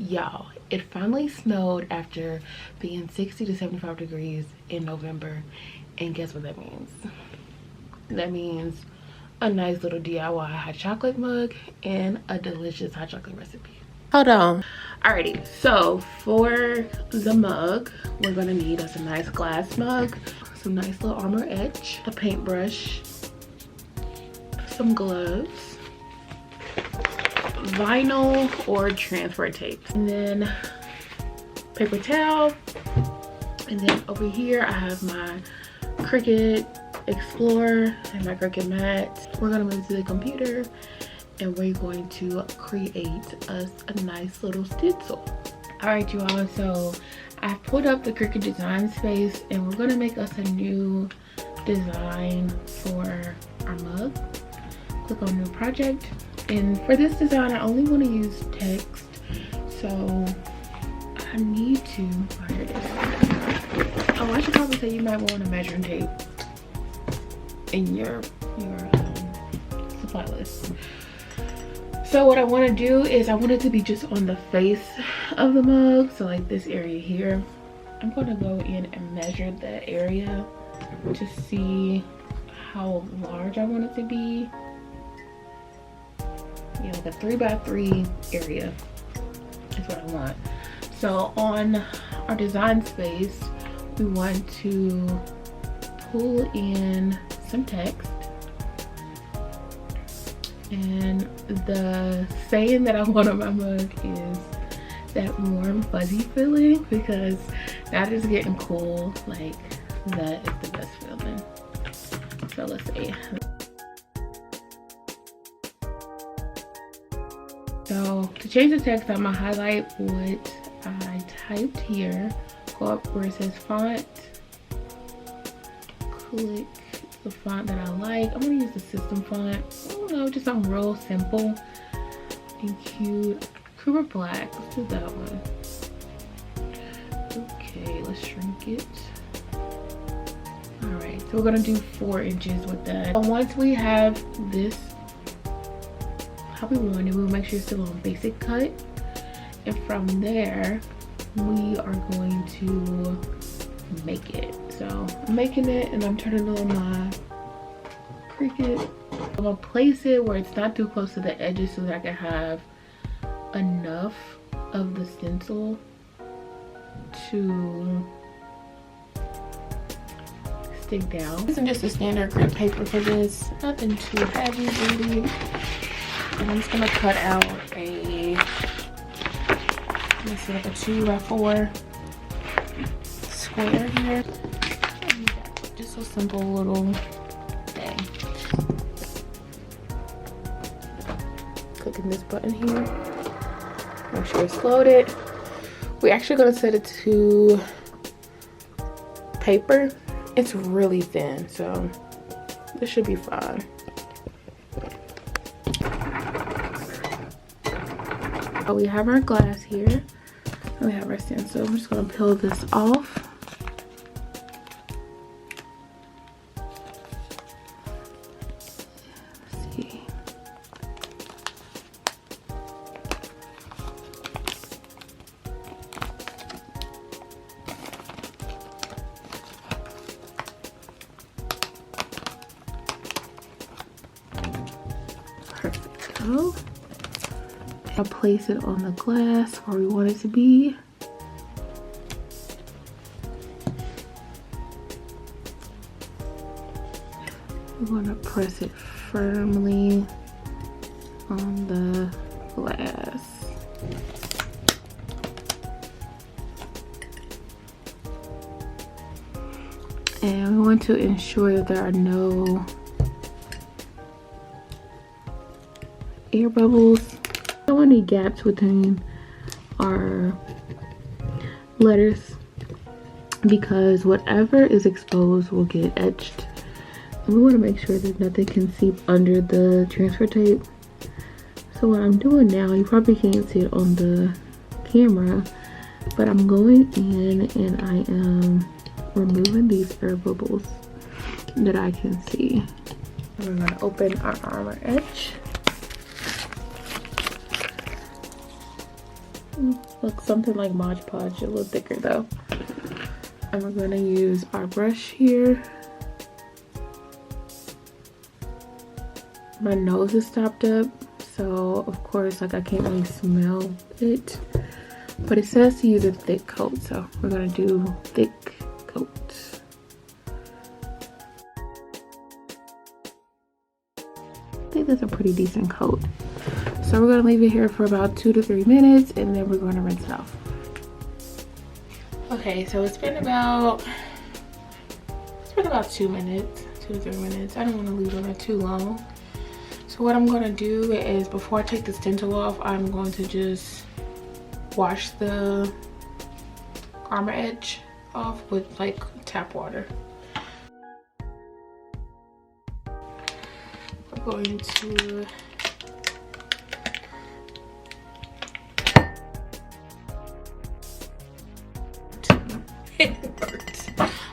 Y'all, it finally snowed after being 60 to 75 degrees in November, and guess what that means? That means a nice little DIY hot chocolate mug and a delicious hot chocolate recipe. Hold on. Alrighty, so for the mug, we're gonna need us a nice glass mug, some nice little Armour Etch, a paintbrush, some gloves, vinyl or transfer tape, and then paper towel. And then over here I have my Cricut Explore and my Cricut mat. We're gonna move to the computer and we're going to create us a nice little stencil. All right, you all, so I've pulled up the Cricut design space and we're gonna make us a new design for our mug. Click on new project, and for this design I only want to use text, so I need to, oh, here it is. Oh, I should probably say you might want a measuring tape in your supply list. So what I want to do is I want it to be just on the face of the mug, so like this area here. I'm going to go in and measure that area to see how large I want it to be. Yeah, like a 3x3 area is what I want. So on our design space, we want to pull in some text. And the saying that I want on my mug is that warm fuzzy feeling, because that is getting cool. Like, that is the best feeling. So let's see. So to change the text, I'm gonna highlight what I typed here. Go up where it says font. Click the font that I like. I'm gonna use the system font. I don't know, just something real simple and cute. Cooper Black. Let's do that one. Okay, let's shrink it. All right, so we're gonna do 4 inches with that. Once we have this how we want it, we'll make sure it's still on basic cut, and from there we are going to make it. So I'm making it and I'm turning on my Cricut. I'm gonna place it where it's not too close to the edges so that I can have enough of the stencil to stick down. This is just a standard grit paper for this, nothing too heavy really. And I'm just gonna cut out a, let's see, like a 2x4 square here. Just a simple little thing. Clicking this button here. Make sure it's loaded. We're actually gonna set it to paper. It's really thin, so this should be fine. So we have our glass here. And we have our stencil. I'm just gonna peel this off. Let's see. Perfect. I'll place it on the glass where we want it to be. We want to press it firmly on the glass. And we want to ensure that there are no air bubbles. Don't want any gaps between our letters, because whatever is exposed will get etched. And we want to make sure that nothing can seep under the transfer tape. So what I'm doing now, you probably can't see it on the camera, but I'm going in and I am removing these air bubbles that I can see. And we're going to open our Armour Etch. Looks something like Mod Podge, a little thicker though. And we're gonna use our brush here. My nose is stopped up, so of course, like I can't really smell it. But it says to use a thick coat, so we're gonna do thick coat. I think that's a pretty decent coat. So we're gonna leave it here for about 2 to 3 minutes, and then we're gonna rinse it off. Okay, so it's been about 2 minutes, 2 to 3 minutes. I don't want to leave it on too long. So what I'm gonna do is, before I take the stencil off, I'm going to just wash the Armour Etch off with like tap water. I'm going to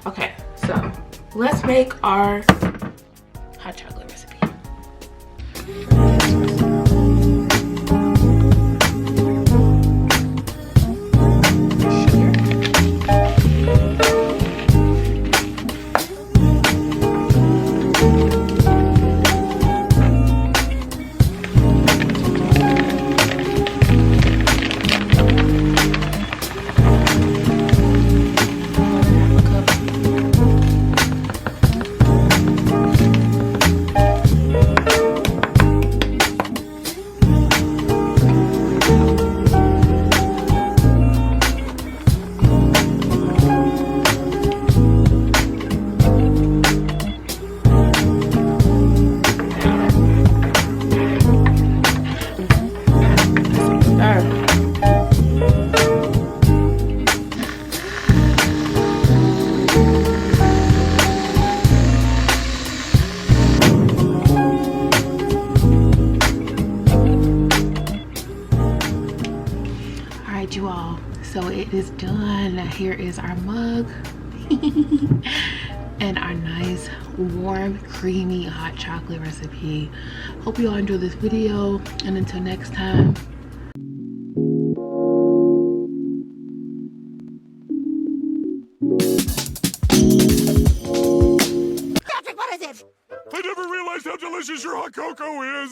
okay, so let's make our hot chocolate recipe. You all, so it is done. Here is our mug and our nice warm creamy hot chocolate recipe. Hope you all enjoyed this video, and until next time, Patrick, what is it? I never realized how delicious your hot cocoa is.